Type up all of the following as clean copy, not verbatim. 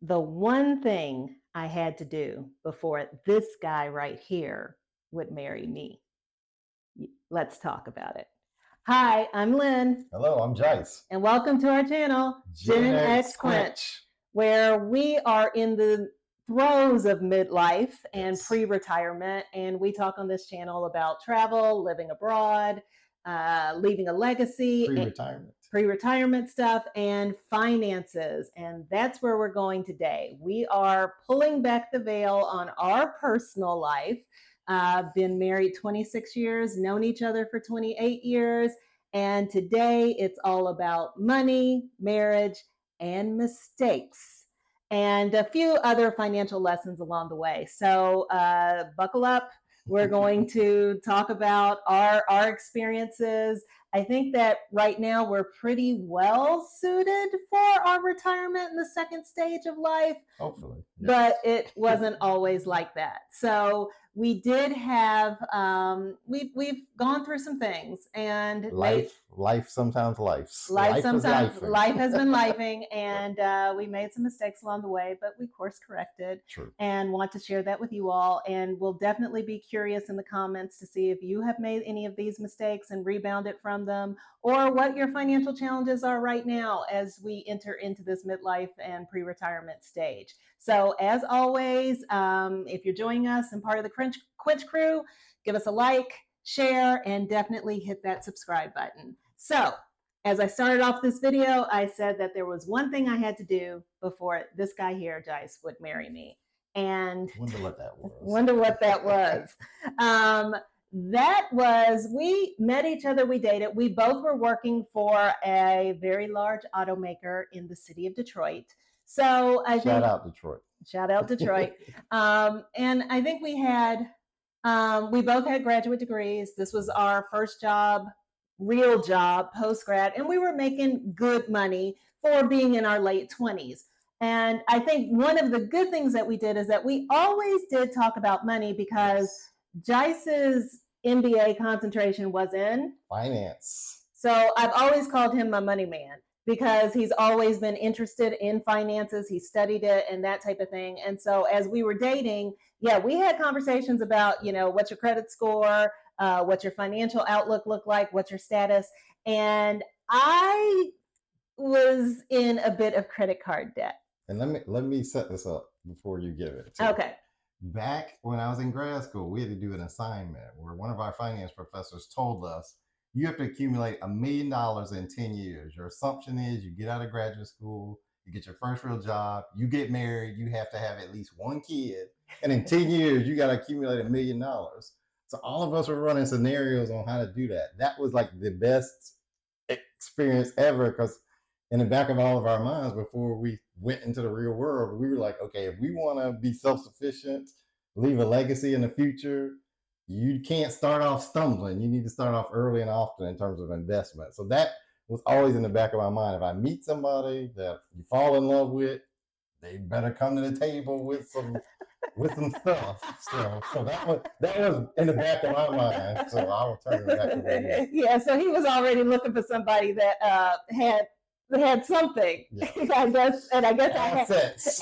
the one thing I had to do before this guy right here would marry me. Let's talk about it. Hi, I'm Lynn. Hello, I'm Jace. And welcome to our channel, Gen X Quench, where we are in the throes of midlife and pre-retirement. And we talk on this channel about travel, living abroad, leaving a legacy, pre-retirement stuff, and finances. And that's where we're going today. We are pulling back the veil on our personal life. Been married 26 years, known each other for 28 years. And today it's all about money, marriage, and mistakes, and a few other financial lessons along the way. So buckle up. We're going to talk about our experiences. I think that right now we're pretty well suited for our retirement in the second stage of life. Hopefully. Yes. But it wasn't always like that. So we did have, we've gone through some things, and life sometimes lifes. Life has been lifing, and we made some mistakes along the way, but we course corrected. True. And want to share that with you all. And we'll definitely be curious in the comments to see if you have made any of these mistakes and rebounded from them, or what your financial challenges are right now as we enter into this midlife and pre-retirement stage. So as always, if you're joining us and part of the Quench crew, give us a like, share, and definitely hit that subscribe button. So as I started off this video, I said that there was one thing I had to do before this guy here, Jace, would marry me. And wonder what that was. That was, we met each other, we dated. We both were working for a very large automaker in the city of Detroit. So I think, shout out Detroit. And I think we both had graduate degrees. This was our first job, real job, post-grad, and we were making good money for being in our late 20s. And I think one of the good things that we did is that we always did talk about money, because Jace's MBA concentration was in finance. So I've always called him my money man, because he's always been interested in finances. He studied it and that type of thing. And so as we were dating, we had conversations about, what's your credit score? What's your financial outlook look like? What's your status? And I was in a bit of credit card debt. And let me set this up before you give it. Okay. Back when I was in grad school, we had to do an assignment where one of our finance professors told us, you have to accumulate $1 million in 10 years. Your assumption is you get out of graduate school, you get your first real job, you get married, you have to have at least one kid. And in 10 years, you got to accumulate $1 million. So all of us were running scenarios on how to do that. That was like the best experience ever, because in the back of all of our minds, before we went into the real world, we were like, okay, if we want to be self-sufficient, leave a legacy in the future, you can't start off stumbling. You need to start off early and often in terms of investment. So that was always in the back of my mind. If I meet somebody that you fall in love with, they better come to the table with some stuff. So that was in the back of my mind. So I will turn it back to you. Yeah. So he was already looking for somebody that had something. Yeah. I guess I had assets.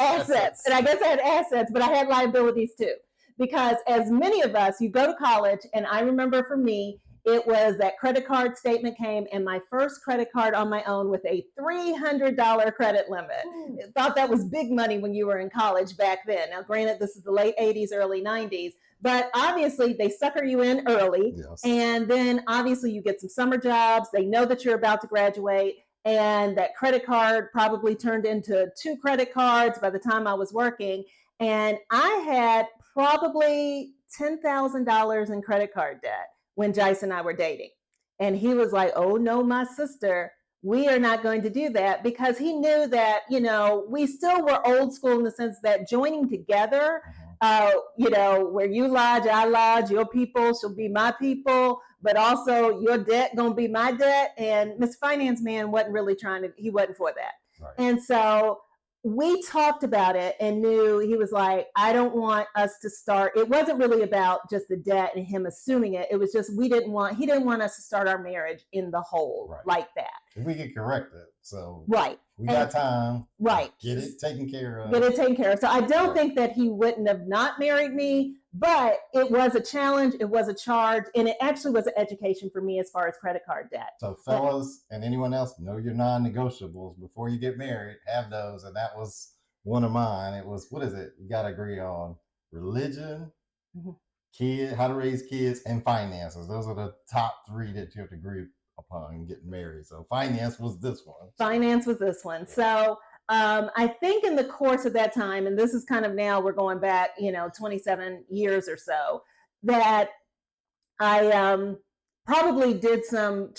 And I guess I had assets, but I had liabilities too. Because as many of us, you go to college, and I remember for me, it was that credit card statement came, and my first credit card on my own with a $300 credit limit. I thought that was big money when you were in college back then. Now, granted, this is the late 80s, early 90s, but obviously they sucker you in early. Yes. And then obviously you get some summer jobs. They know that you're about to graduate, and that credit card probably turned into 2 credit cards by the time I was working. And I had probably $10,000 in credit card debt when Jace and I were dating. And he was like, oh no, my sister, we are not going to do that, because he knew that, we still were old school in the sense that joining together, where you lodge, I lodge, your people shall be my people, but also your debt gonna be my debt. And Mr. Finance Man wasn't really he wasn't for that. Right. And so we talked about it and knew he was like, I don't want us to start. It wasn't really about just the debt and him assuming it. It was just he didn't want us to start our marriage in the hole like that. We could correct it. So we and, got time. Get it taken care of. So I don't think that he wouldn't have not married me, but it was a challenge. It was a charge. And it actually was an education for me as far as credit card debt. So fellas and anyone else, know your non-negotiables before you get married. Have those. And that was one of mine. It was, what is it? You got to agree on religion, how to raise kids, and finances. Those are the top three that you have to agree upon getting married. So finance was this one. So I think in the course of that time, and this is kind of now we're going back, 27 years or so, that I probably did some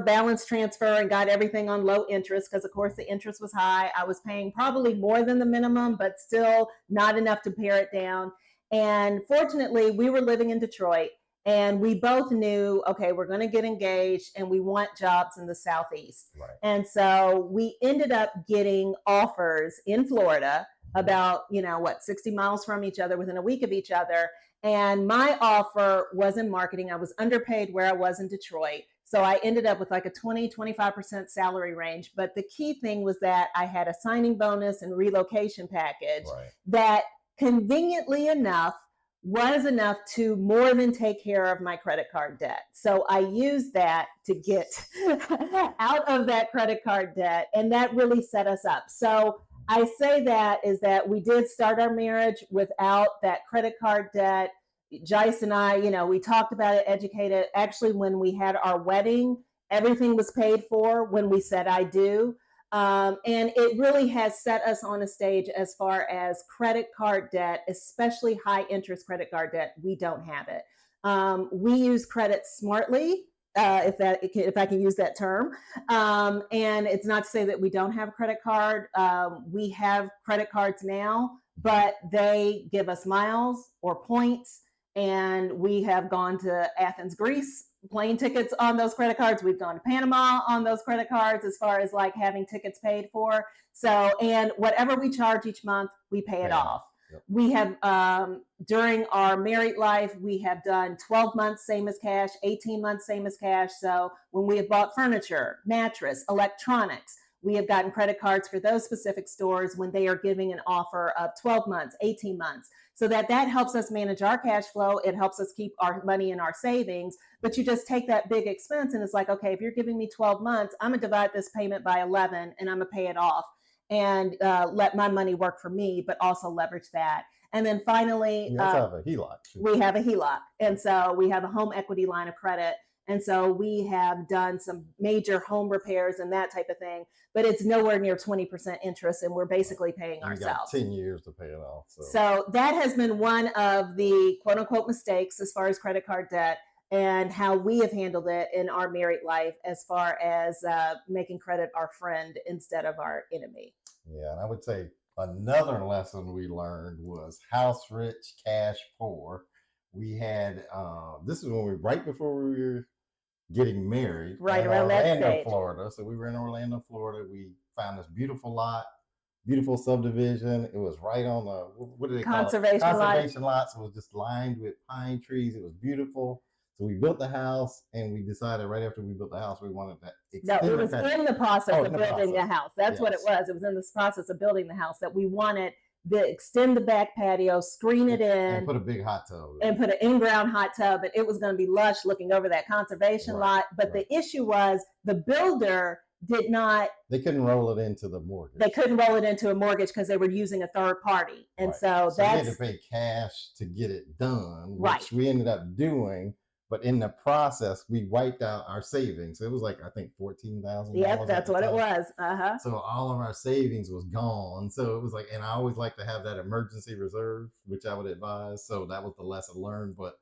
balance transfer, and got everything on low interest because, of course, the interest was high. I was paying probably more than the minimum, but still not enough to pare it down. And fortunately, we were living in Detroit. And we both knew, okay, we're going to get engaged and we want jobs in the Southeast. And so we ended up getting offers in Florida about, 60 miles from each other within a week of each other. And my offer was in marketing. I was underpaid where I was in Detroit. So I ended up with like a 20-25% salary range. But the key thing was that I had a signing bonus and relocation package that conveniently enough was enough to more than take care of my credit card debt. So I used that to get out of that credit card debt, and that really set us up. So I say that is that we did start our marriage without that credit card debt. Jice and I, we talked about it, educated. Actually, when we had our wedding, everything was paid for when we said I do. And it really has set us on a stage as far as credit card debt, especially high interest credit card debt. We don't have it. We use credit smartly, if I can use that term. And it's not to say that we don't have a credit card. We have credit cards now, but they give us miles or points. And we have gone to Athens, Greece, plane tickets on those credit cards. We've gone to Panama on those credit cards as far as like having tickets paid for. So, and whatever we charge each month, we pay it off. We have, during our married life, we have done 12 months, same as cash, 18 months, same as cash. So when we have bought furniture, mattress, electronics, we have gotten credit cards for those specific stores when they are giving an offer of 12 months, 18 months. So that helps us manage our cash flow. It helps us keep our money in our savings. But you just take that big expense and it's like, okay, if you're giving me 12 months, I'm going to divide this payment by 11 and I'm going to pay it off and let my money work for me, but also leverage that. And then finally, we also have a HELOC. We have a HELOC. And so we have a home equity line of credit. And so we have done some major home repairs and that type of thing, but it's nowhere near 20% interest, and we're basically paying ourselves. We got 10 years to pay it off. So that has been one of the quote unquote mistakes as far as credit card debt and how we have handled it in our married life as far as making credit our friend instead of our enemy. Yeah, and I would say another lesson we learned was house rich, cash poor. We had, this is when right before we were getting married, around that stage. Florida. So we were in Orlando, Florida. We found this beautiful lot, beautiful subdivision. It was right on the, what do they call it? Conservation lot. So it was just lined with pine trees. It was beautiful. So we built the house, and we decided right after we built the house, we wanted that. No, it was in the process of building the house. That's what it was. It was in this process of building the house that we wanted to extend the back patio, screen it in, and put a big hot tub, and put an in-ground hot tub, and it was going to be lush looking over that conservation lot. But the issue was the builder did not. They couldn't roll it into the mortgage. They couldn't roll it into a mortgage because they were using a third party, and so we had to pay cash to get it done, which we ended up doing. But in the process, we wiped out our savings. It was like, I think, $14,000. Yep, that's what it was. So all of our savings was gone. So it was like, and I always like to have that emergency reserve, which I would advise. So that was the lesson learned. But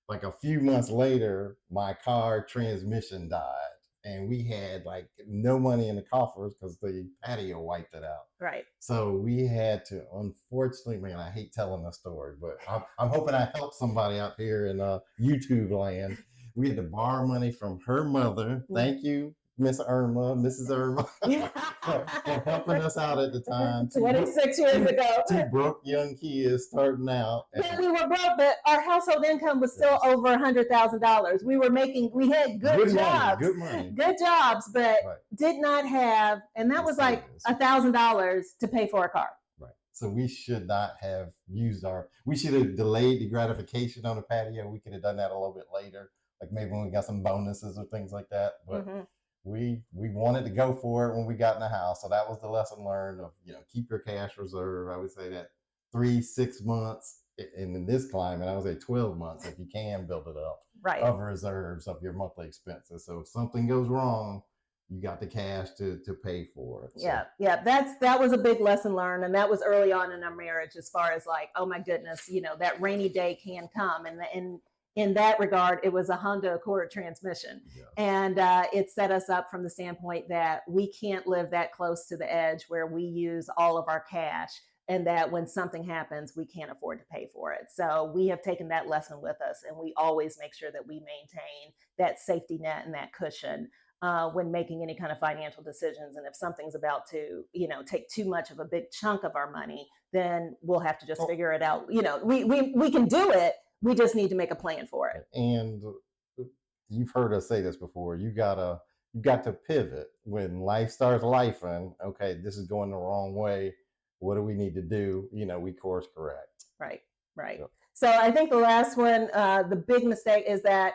like a few months later, my car transmission died. And we had like no money in the coffers because the patio wiped it out. Right. So we had to, unfortunately, man, I hate telling the story, but I'm hoping I help somebody out here in YouTube land. We had to borrow money from her mother. Thank you, Miss Irma, Mrs. Irma, for helping us out at the time. 26 years ago. Two broke young kids starting out. But we were broke, but our household income was still over $100,000. We had good jobs, good jobs, but did not have, and that was like $1,000 to pay for a car. Right. So we should not have we should have delayed the gratification on the patio. We could have done that a little bit later, like maybe when we got some bonuses or things like that. But we wanted to go for it when we got in the house. So that was the lesson learned of, keep your cash reserve. I would say that 3-6 months, and in this climate, I would say 12 months if you can build it up of reserves of your monthly expenses. So if something goes wrong, you got the cash to pay for it. So. Yeah. That was a big lesson learned, and that was early on in our marriage, as far as like, oh my goodness, that rainy day can come, and in that regard, it was a Honda Accord transmission. And it set us up from the standpoint that we can't live that close to the edge where we use all of our cash, and that when something happens, we can't afford to pay for it. So we have taken that lesson with us, and we always make sure that we maintain that safety net and that cushion when making any kind of financial decisions. And if something's about to, take too much of a big chunk of our money, then we'll have to just figure it out. We can do it. We just need to make a plan for it. And you've heard us say this before. You got to pivot when life starts lifing. Okay, this is going the wrong way. What do we need to do? We course correct. Right. So I think the last one, the big mistake is that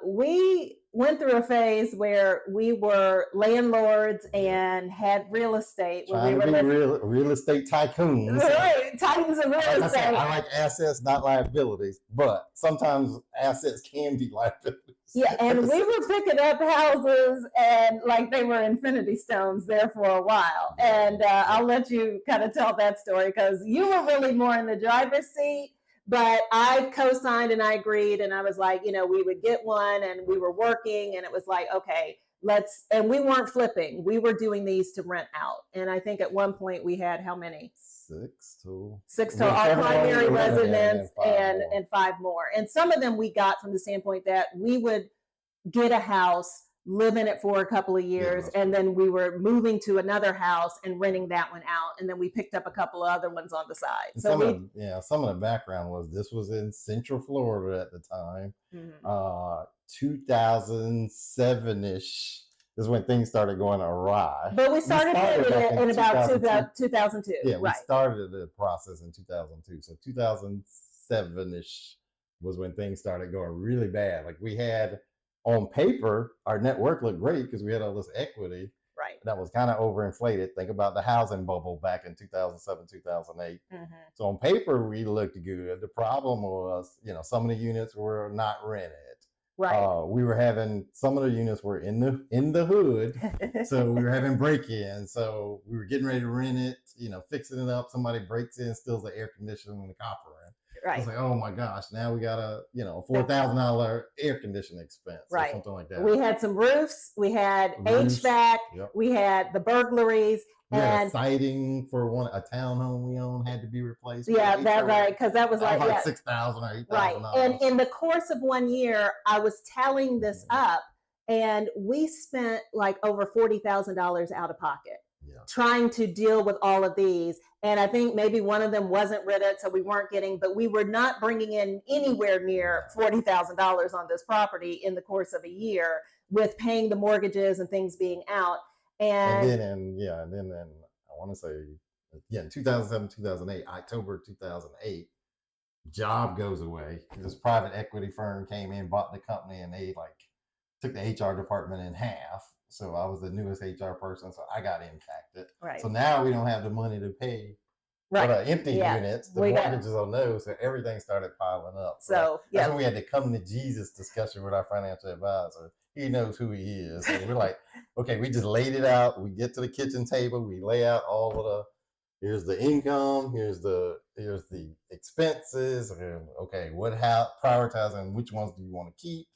we went through a phase where we were landlords and had real estate. Trying to be real estate tycoons. Right, titans of real estate. I like assets, not liabilities, but sometimes assets can be liabilities. Yeah, and we were picking up houses and like they were infinity stones there for a while. And I'll let you kind of tell that story, because you were really more in the driver's seat. But I co-signed and I agreed, and I was like, we would get one, and we were working, and it was like, okay, and we weren't flipping. We were doing these to rent out. And I think at one point we had how many? 6 total. 6 total, our primary residents and 5 more. And some of them we got from the standpoint that we would get a house, live in it for a couple of years, and then we were moving to another house and renting that one out, and then we picked up a couple of other ones on the side. So some of the background was this was in Central Florida at the time. 2007-ish is when things started going awry. But we started in about 2002. Yeah, we started the process in 2002. So 2007-ish was when things started going really bad. Like we had, on paper, our net worth looked great because we had all this equity. Right. That was kind of overinflated. Think about the housing bubble back in 2007, 2008. So on paper, we looked good. The problem was, some of the units were not rented. Right. We were having, some of the units were in the hood. So we were having break-ins. So we were getting ready to rent it, fixing it up. Somebody breaks in, steals the air conditioning and the copper in. Right. It's like, oh my gosh, now we got a $4,000 air conditioning expense or something like that. We had some roofs, we had HVAC, we had the burglaries. We had a siding for a townhome we own had to be replaced. Yeah, that's right, because that was like $6,000 or $8,000. Right, and in the course of 1 year, I was tallying this up, and we spent like over $40,000 out of pocket. Trying to deal with all of these. And I think maybe one of them wasn't rented, so we weren't but we were not bringing in anywhere near $40,000 on this property in the course of a year, with paying the mortgages and things being out. And then I want to say, in 2007, 2008, October 2008, job goes away. This private equity firm came in, bought the company, and they took the HR department in half. So I was the newest HR person, so I got impacted. Right. So now we don't have the money to pay for the empty units, the mortgages on those, so everything started piling up. So that's when we had to come to Jesus discussion with our financial advisor. He knows who he is. And we're like, okay, we just laid it out. We get to the kitchen table, we lay out all of here's the income, here's the expenses, and okay, prioritizing which ones do you want to keep,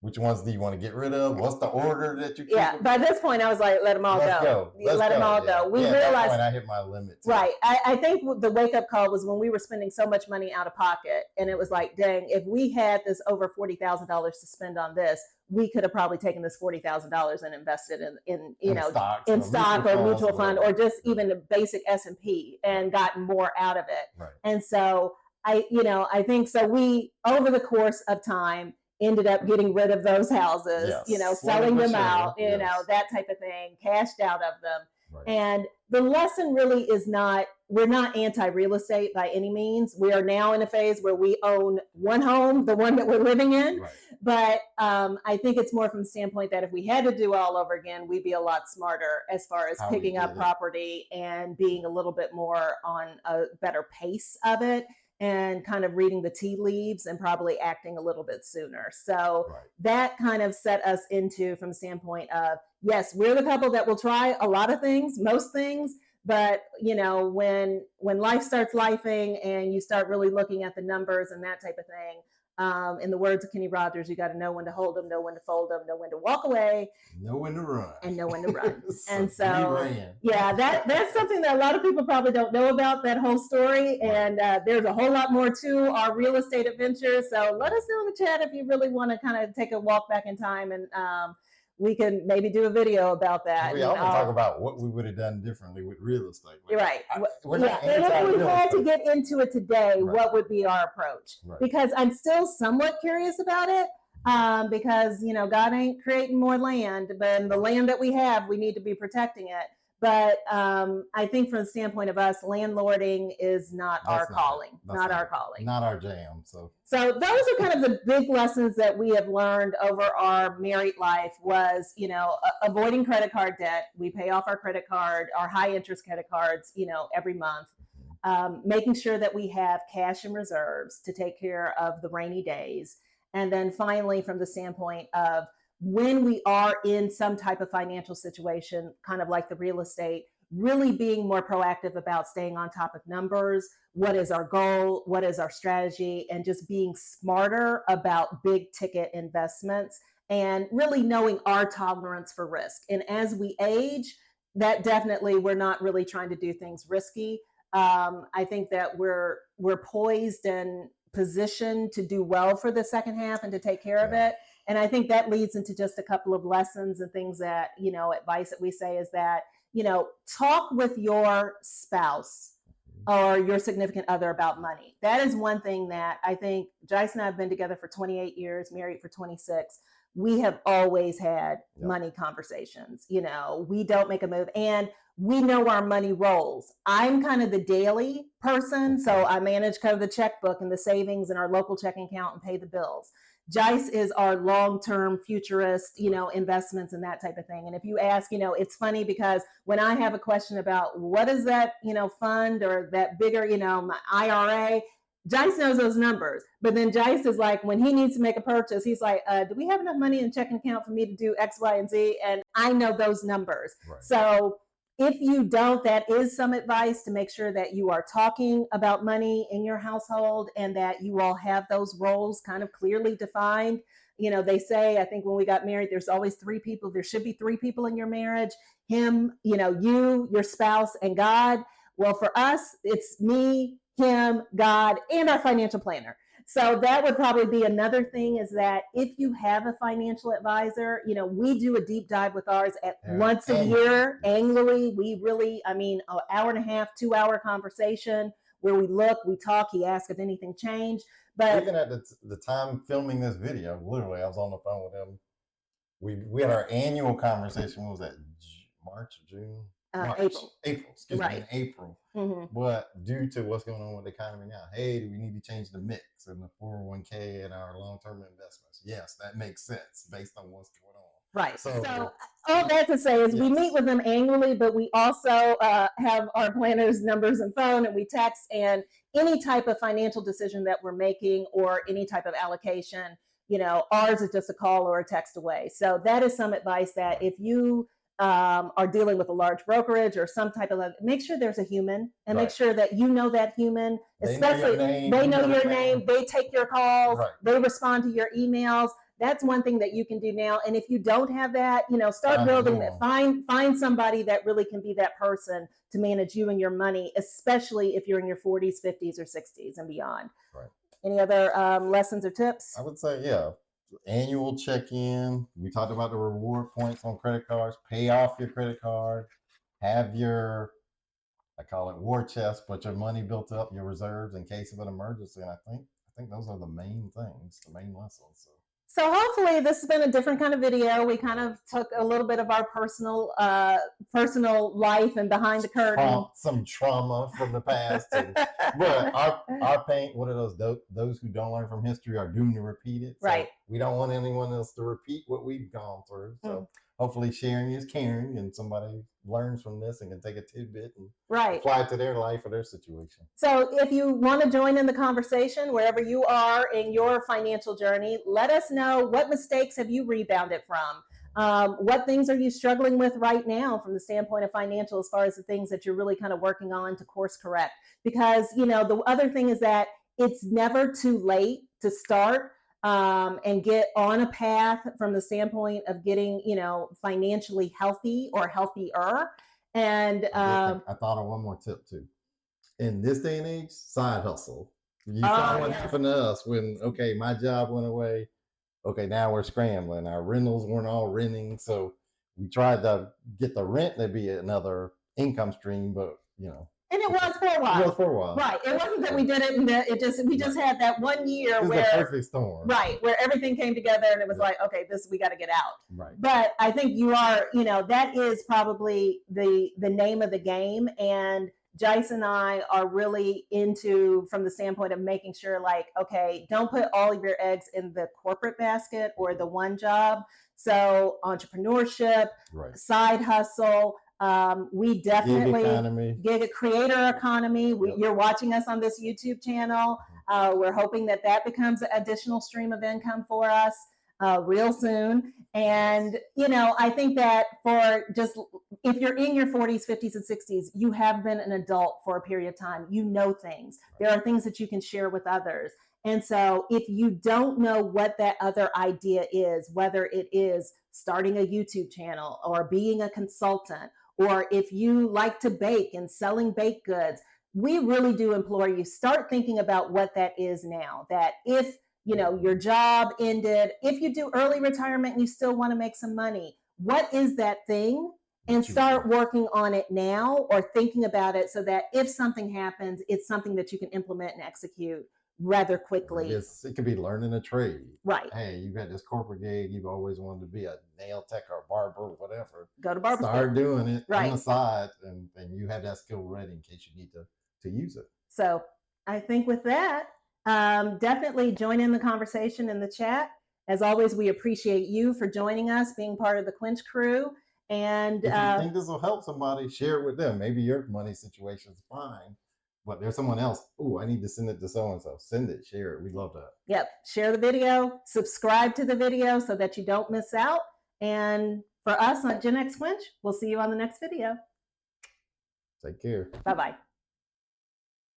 Which ones do you want to get rid of? What's the order that you keep? Yeah, by this point, I was like, let them all go. Let them all go. We realized, at that point, I hit my limit too. Right. I think the wake-up call was when we were spending so much money out of pocket, and it was like, dang, if we had this over $40,000 to spend on this, we could have probably taken this $40,000 and invested in stock or mutual fund or just even a basic S&P and gotten more out of it. Right. And so I think so. We, over the course of time, ended up getting rid of those houses, selling them out, that type of thing, cashed out of them. Right. And the lesson really is we're not anti-real estate by any means. We are now in a phase where we own one home, the one that we're living in. Right. But I think it's more from the standpoint that if we had to do all over again, we'd be a lot smarter as far as picking up property and being a little bit more on a better pace of it, and kind of reading the tea leaves and probably acting a little bit sooner. So that kind of set us into, from the standpoint of, yes, we're the couple that will try a lot of things, most things, but when life starts lifing and you start really looking at the numbers and that type of thing, in the words of Kenny Rogers, you got to know when to hold them, know when to fold them, know when to walk away, know when to run, and know when to run. And so, that's something that a lot of people probably don't know about, that whole story. And there's a whole lot more to our real estate adventure. So let us know in the chat if you really want to kind of take a walk back in time, and we can maybe do a video about that. We often talk about what we would have done differently with real estate. Right. And if we had to get into it today, what would be our approach? Right. Because I'm still somewhat curious about it. Because, God ain't creating more land, but the land that we have, we need to be protecting it. But I think from the standpoint of us, landlording is not our calling, not our calling. Not our jam. So those are kind of the big lessons that we have learned over our married life was, avoiding credit card debt. We pay off our credit card, our high interest credit cards, every month. Making sure that we have cash and reserves to take care of the rainy days. And then finally, from the standpoint of when we are in some type of financial situation, kind of like the real estate, really being more proactive about staying on top of numbers. What is our goal? What is our strategy? And just being smarter about big ticket investments and really knowing our tolerance for risk. And as we age, that definitely, we're not really trying to do things risky. I think that we're poised and positioned to do well for the second half and to take care of it. And I think that leads into just a couple of lessons and things that, advice that we say is that, talk with your spouse or your significant other about money. That is one thing that I think Joyce and I have been together for 28 years, married for 26. We have always had money conversations. We don't make a move, and we know our money rolls. I'm kind of the daily person, so I manage kind of the checkbook and the savings and our local checking account and pay the bills. Jice is our long-term futurist, investments and that type of thing. And if you ask, it's funny because when I have a question about what is that, fund or that bigger, my IRA, Jice knows those numbers. But then Jice is like, when he needs to make a purchase, he's like, do we have enough money in the checking account for me to do X, Y, and Z? And I know those numbers. Right. So if you don't, that is some advice to make sure that you are talking about money in your household and that you all have those roles kind of clearly defined. They say, I think when we got married, there's always three people. There should be three people in your marriage. Him, you, your spouse, and God. Well, for us, it's me, him, God, and our financial planner. So that would probably be another thing, is that if you have a financial advisor, we do a deep dive with ours at once a year, annually. We really, an hour and a half, 2 hour conversation where we look, we talk, he asks if anything changed. But even at the time filming this video, literally, I was on the phone with him. We had our annual conversation. What was that? March, June? April, excuse me, in April. Mm-hmm. But due to what's going on with the economy now, hey, do we need to change the mix in the 401k and our long-term investments? Yes, that makes sense based on what's going on. Right. So all that to say is we meet with them annually, but we also have our planner's numbers and phone, and we text, and any type of financial decision that we're making or any type of allocation, ours is just a call or a text away. So that is some advice that if you are dealing with a large brokerage or some type of, make sure there's a human, and make sure that that human, especially they know your name, they take your calls, they respond to your emails. that's one thing that you can do now. And if you don't have that, start building that. Find somebody that really can be that person to manage you and your money, especially if you're in your 40s, 50s, or 60s and beyond. Right. Any other lessons or tips? I would say, yeah, annual check-in. We talked about the reward points on credit cards. Pay off your credit card. Have your, I call it war chest, but your money built up, your reserves in case of an emergency. And I think those are the main things, the main lessons. So hopefully this has been a different kind of video. We kind of took a little bit of our personal life and behind the curtain. Some trauma from the past. But our pain, what are those who don't learn from history are doomed to repeat it. So right. We don't want anyone else to repeat what we've gone through. So hopefully sharing is caring, and somebody learns from this and can take a tidbit and apply it to their life or their situation. So if you want to join in the conversation, wherever you are in your financial journey, let us know, what mistakes have you rebounded from? What things are you struggling with right now from the standpoint of financial, as far as the things that you're really kind of working on to course correct? Because, the other thing is that it's never too late to start and get on a path from the standpoint of getting, financially healthy or healthier. And I thought of one more tip too. In this day and age, side hustle. You saw what happened to us when, my job went away. Now we're scrambling. Our rentals weren't all renting. So we tried to get the rent to be another income stream, but and it was for a while. It was for a while. Right. It wasn't that we did it and we just had that 1 year where the perfect storm. Right. Where everything came together and it was like, okay, we got to get out. Right. But I think you are, that is probably the name of the game. And Jice and I are really into, from the standpoint of making sure, like, okay, don't put all of your eggs in the corporate basket or the one job. So entrepreneurship, side hustle, we definitely gig a creator economy. You're watching us on this YouTube channel. We're hoping that becomes an additional stream of income for us real soon. And, I think that for just, if you're in your 40s, 50s, and 60s, you have been an adult for a period of time. You know things. There are things that you can share with others. And so if you don't know what that other idea is, whether it is starting a YouTube channel or being a consultant, or if you like to bake and selling baked goods, we really do implore you, start thinking about what that is now. That if, your job ended, if you do early retirement and you still want to make some money, what is that thing? And start working on it now, or thinking about it, so that if something happens, it's something that you can implement and execute rather quickly. It could be learning a trade. Right. Hey, you've had this corporate gig, you've always wanted to be a nail tech or a barber or whatever. Go to barber. Start doing it on the side, and you have that skill ready in case you need to use it. So I think with that, definitely join in the conversation in the chat. As always, we appreciate you for joining us, being part of the Quench crew. And if you think this will help somebody, share it with them. Maybe your money situation is fine, but there's someone else. I need to send it to so-and-so. Send it, share it. We love that. Yep. Share the video, subscribe to the video so that you don't miss out. And for us on Gen X Quench, we'll see you on the next video. Take care. Bye-bye.